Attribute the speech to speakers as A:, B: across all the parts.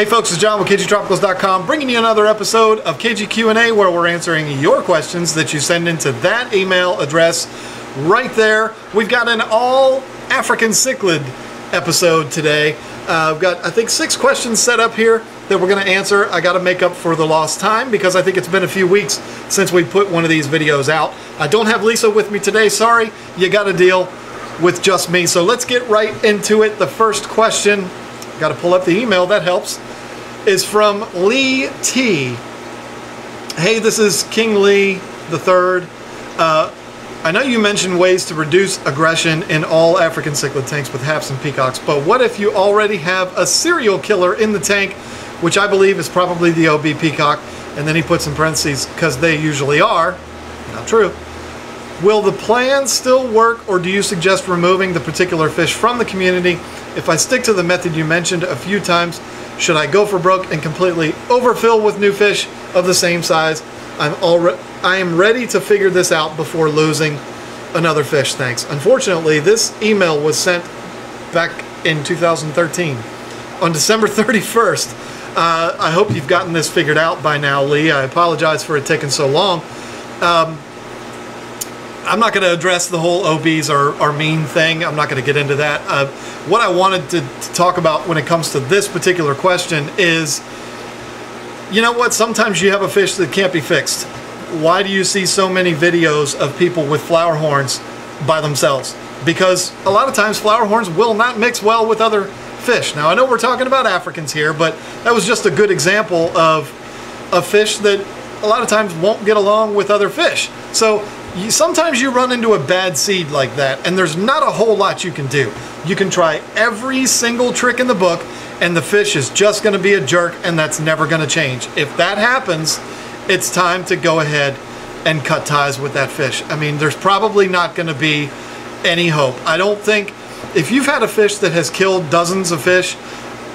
A: Hey folks, it's John with KGTropicals.com, bringing you another episode of KGQandA, where we're answering your questions that you send into that email address right there. We've got an all African cichlid episode today. I've got, I think, 6 questions set up here that we're going to answer. I got to make up for the lost time because I think it's been a few weeks since we put one of these videos out. I don't have Lisa with me today. Sorry, you got to deal with just me. So let's get right into it. The first question, got to pull up the email, that helps, is from Lee T. Hey, this is King Lee the Third. I know you mentioned ways to reduce aggression in all African cichlid tanks with haps and peacocks, but what if you already have a serial killer in the tank, which I believe is probably the OB peacock, and then he puts in parentheses, because they usually are. Not true. Will the plan still work, or do you suggest removing the particular fish from the community? If I stick to the method you mentioned a few times, should I go for broke and completely overfill with new fish of the same size? I am ready to figure this out before losing another fish, thanks. Unfortunately, this email was sent back in 2013 on December 31st. I hope you've gotten this figured out by now, Lee. I apologize for it taking so long. I'm not going to address the whole OBs are mean thing. I'm not going to get into that. What I wanted to talk about when it comes to this particular question is, you know what? Sometimes you have a fish that can't be fixed. Why do you see so many videos of people with flower horns by themselves? Because a lot of times flower horns will not mix well with other fish. Now, I know we're talking about Africans here, but that was just a good example of a fish that a lot of times won't get along with other fish. So sometimes you run into a bad seed like that, and there's not a whole lot you can do. You can try every single trick in the book, and the fish is just going to be a jerk, and that's never going to change. If that happens, it's time to go ahead and cut ties with that fish. I mean, there's probably not going to be any hope. I don't think, if you've had a fish that has killed dozens of fish,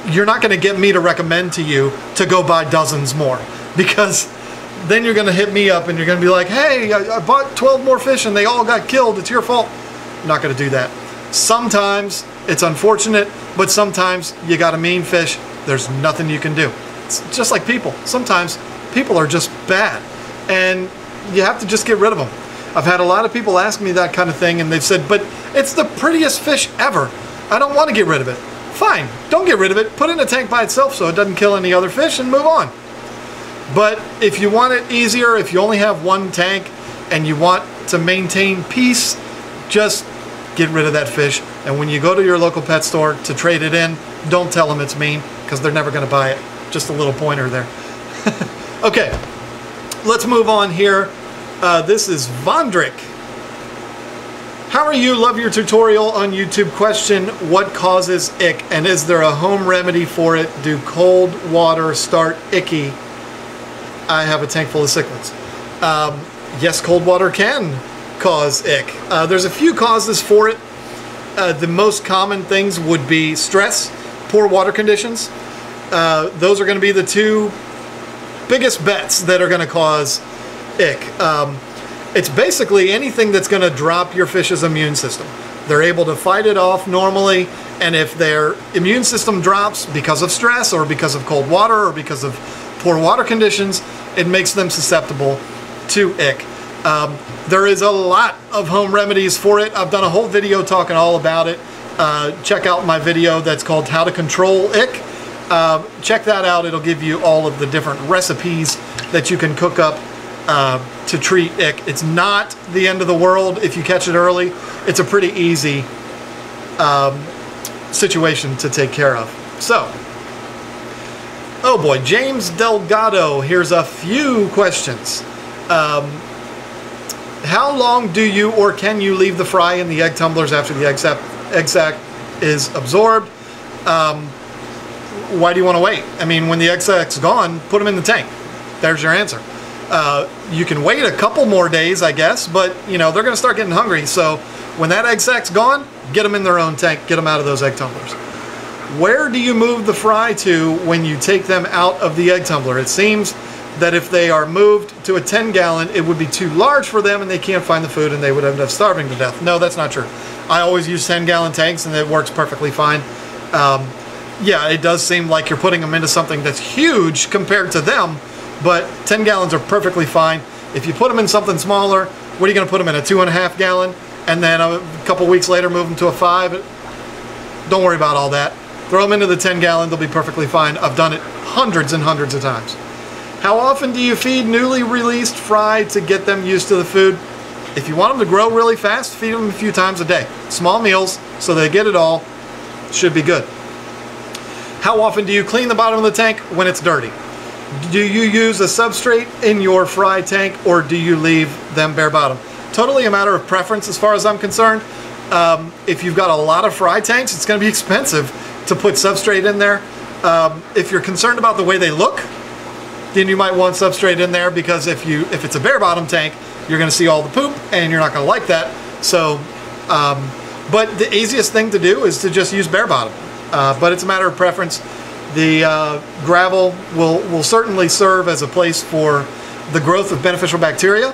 A: you're not going to get me to recommend to you to go buy dozens more, because then you're going to hit me up and you're going to be like, hey, I bought 12 more fish and they all got killed. It's your fault. I'm not going to do that. Sometimes it's unfortunate, but sometimes you got a mean fish. There's nothing you can do. It's just like people. Sometimes people are just bad and you have to just get rid of them. I've had a lot of people ask me that kind of thing, and they've said, but it's the prettiest fish ever. I don't want to get rid of it. Fine, don't get rid of it. Put it in a tank by itself so it doesn't kill any other fish and move on. But if you want it easier, if you only have one tank and you want to maintain peace, just get rid of that fish. And when you go to your local pet store to trade it in, don't tell them it's mean, because they're never going to buy it. Just a little pointer there. Okay, let's move on here. This is Vondrick. How are you? Love your tutorial on YouTube. Question, what causes ick, and is there a home remedy for it? Do cold water start icky? I have a tank full of cichlids. Yes, cold water can cause ick. There's a few causes for it. The most common things would be stress, poor water conditions. Those are going to be the two biggest bets that are going to cause ick. It's basically anything that's going to drop your fish's immune system. They're able to fight it off normally, and if their immune system drops because of stress or because of cold water or because of poor water conditions, it makes them susceptible to ick. There is a lot of home remedies for it. I've done a whole video talking all about it. Check out my video that's called How to Control Ick. Check that out. It'll give you all of the different recipes that you can cook up to treat ick. It's not the end of the world if you catch it early. It's a pretty easy situation to take care of. So, oh boy, James Delgado, here's a few questions. How long do you or can you leave the fry in the egg tumblers after the egg sac is absorbed? Why do you want to wait? I mean, when the egg sac's gone, put them in the tank. There's your answer. You can wait a couple more days, I guess, but you know, they're going to start getting hungry. So when that egg sac's gone, get them in their own tank, get them out of those egg tumblers. Where do you move the fry to when you take them out of the egg tumbler? It seems that if they are moved to a 10-gallon, it would be too large for them and they can't find the food and they would end up starving to death. No, that's not true. I always use 10-gallon tanks and it works perfectly fine. yeah, it does seem like you're putting them into something that's huge compared to them, but 10 gallons are perfectly fine. If you put them in something smaller, what are you going to put them in, a 2.5 gallon? And then a couple weeks later move them to a 5? Don't worry about all that. Throw them into the 10 gallon, they'll be perfectly fine. I've done it hundreds and hundreds of times. How often do you feed newly released fry to get them used to the food? If you want them to grow really fast, feed them a few times a day. Small meals, so they get it all. Should be good. How often do you clean the bottom of the tank? When it's dirty. Do you use a substrate in your fry tank, or do you leave them bare bottom? Totally a matter of preference as far as I'm concerned. If you've got a lot of fry tanks, it's going to be expensive to put substrate in there. If you're concerned about the way they look, then you might want substrate in there, because if it's a bare bottom tank, you're going to see all the poop and you're not going to like that. So, but the easiest thing to do is to just use bare bottom. But it's a matter of preference. The gravel will certainly serve as a place for the growth of beneficial bacteria.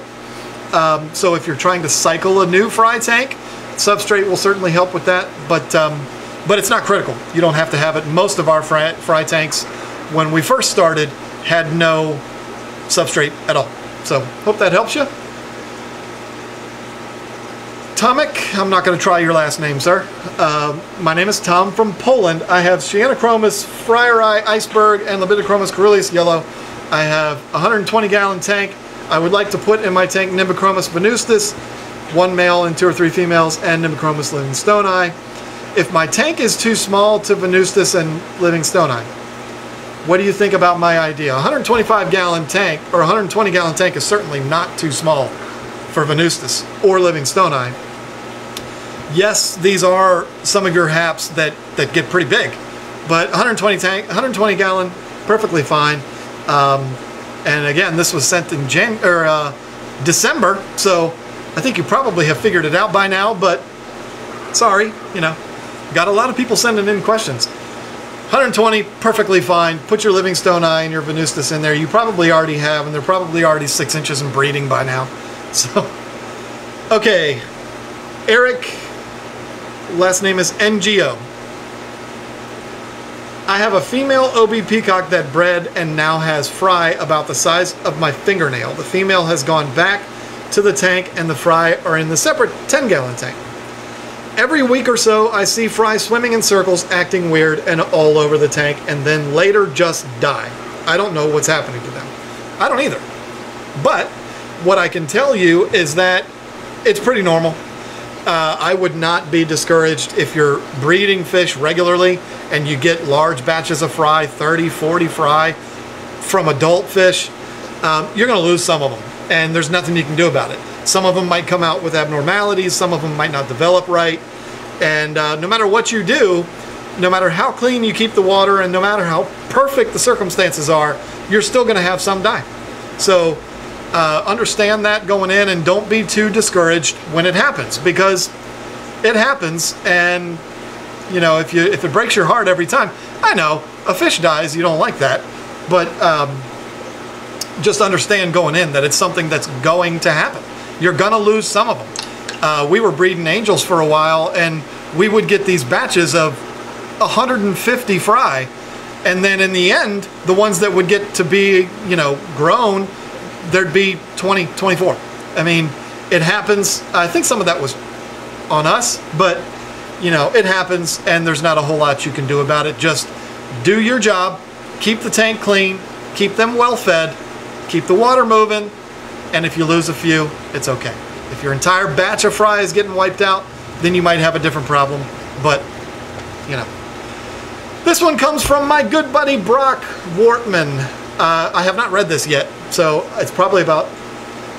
A: So if you're trying to cycle a new fry tank, substrate will certainly help with that. But it's not critical. You don't have to have it. Most of our fry tanks, when we first started, had no substrate at all. So hope that helps you. Tomek, I'm not going to try your last name, sir. My name is Tom from Poland. I have Cyanochromis freyeri iceberg and Libidochromis caerulleus yellow. I have a 120 gallon tank. I would like to put in my tank Nimbochromis venustus, 1 male and 2 or 3 females, and Nimbochromis livingstoni. If my tank is too small to venustus and livingstoni, what do you think about my idea? A 125 gallon tank, or 120 gallon tank, is certainly not too small for venustus or livingstoni. Yes, these are some of your haps that get pretty big, but 120 gallon, perfectly fine. And again, this was sent in December, so I think you probably have figured it out by now, but sorry, you know, got a lot of people sending in questions. 120, perfectly fine. Put your livingstoni and your venustus in there. You probably already have, and they're probably already 6 inches and breeding by now. So, okay, Eric, last name is NGO. I have a female OB peacock that bred and now has fry about the size of my fingernail. The female has gone back to the tank and the fry are in the separate 10 gallon tank. Every week or so I see fry swimming in circles, acting weird and all over the tank, and then later just die. I don't know what's happening to them. I don't either. But what I can tell you is that it's pretty normal. I would not be discouraged if you're breeding fish regularly and you get large batches of fry, 30, 40 fry from adult fish. You're going to lose some of them, and there's nothing you can do about it. Some of them might come out with abnormalities, some of them might not develop right, and no matter what you do, no matter how clean you keep the water and no matter how perfect the circumstances are, you're still going to have some die. So understand that going in, and don't be too discouraged when it happens, because it happens. And you know, if it breaks your heart every time, I know a fish dies, you don't like that, but just understand going in that it's something that's going to happen. You're gonna lose some of them. We were breeding angels for a while, and we would get these batches of 150 fry, and then in the end, the ones that would get to be, you know, grown, there'd be 20, 24. I mean, it happens. I think some of that was on us, but you know, it happens, and there's not a whole lot you can do about it. Just do your job, keep the tank clean, keep them well fed, keep the water moving, and if you lose a few, it's okay. If your entire batch of fry is getting wiped out, then you might have a different problem, but you know. This one comes from my good buddy Brock Wortman. I have not read this yet, so it's probably about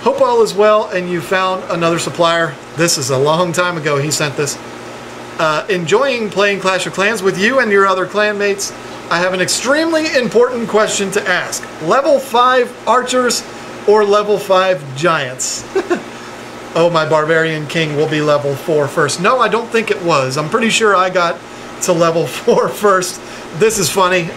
A: hope all is well and you found another supplier. This is a long time ago he sent this. Enjoying playing Clash of Clans with you and your other clanmates. I have an extremely important question to ask. Level 5 archers or level 5 giants? Oh, my barbarian king will be level 4 first. No, I don't think it was. I'm pretty sure I got to level 4 first. This is funny.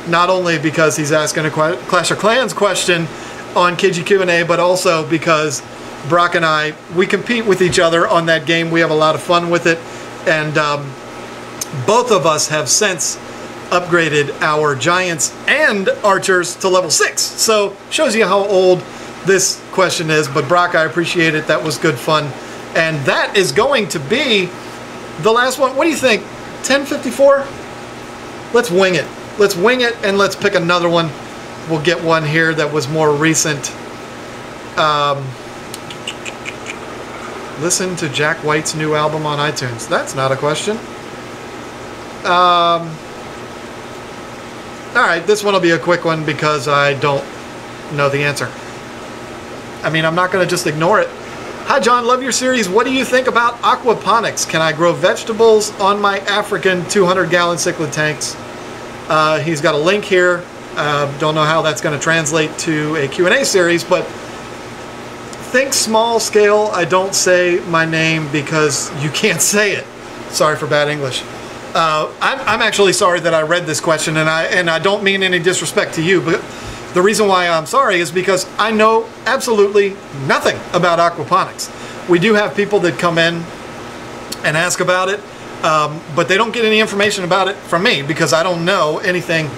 A: Not only because he's asking a Clash of Clans question on KGQandA, but also because Brock and I, we compete with each other on that game. We have a lot of fun with it, and both of us have since upgraded our giants and archers to level 6. So shows you how old this question is. But Brock, I appreciate it. That was good fun. And that is going to be the last one. What do you think? 1054? Let's wing it. Let's wing it and let's pick another one. We'll get one here that was more recent. Listen to Jack White's new album on iTunes. That's not a question. All right, this one will be a quick one because I don't know the answer. I mean, I'm not going to just ignore it. Hi, John. Love your series. What do you think about aquaponics? Can I grow vegetables on my African 200-gallon cichlid tanks? He's got a link here. Don't know how that's going to translate to a Q&A series, but think small scale. I don't say my name because you can't say it. Sorry for bad English. I'm actually sorry that I read this question, and I don't mean any disrespect to you, but the reason why I'm sorry is because I know absolutely nothing about aquaponics. We do have people that come in and ask about it, but they don't get any information about it from me because I don't know anything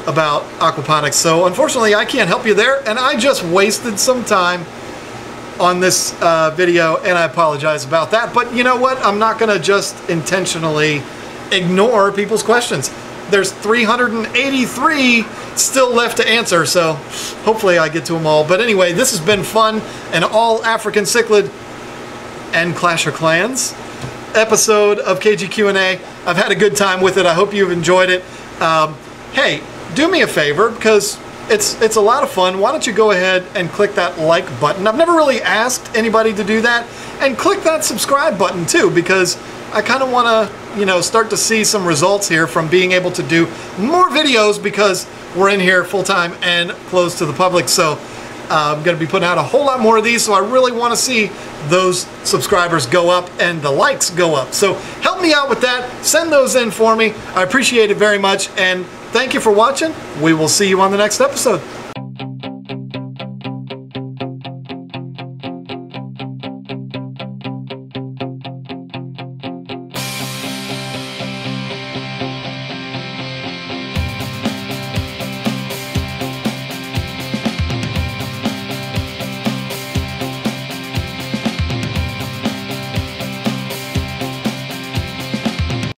A: about aquaponics. So unfortunately, I can't help you there, and I just wasted some time on this video, and I apologize about that. But you know what? I'm not going to just intentionally ignore people's questions. There's 383 still left to answer, so hopefully I get to them all. But anyway, this has been fun, an all African cichlid and Clash of Clans episode of KGQandA. I've had a good time with it. I hope you've enjoyed it. Hey, do me a favor, because it's a lot of fun. Why don't you go ahead and click that like button? I've never really asked anybody to do that. And click that subscribe button too, because I kind of want to, you know, start to see some results here from being able to do more videos, because we're in here full time and closed to the public. So I'm going to be putting out a whole lot more of these. So I really want to see those subscribers go up and the likes go up. So help me out with that. Send those in for me. I appreciate it very much. And thank you for watching. We will see you on the next episode.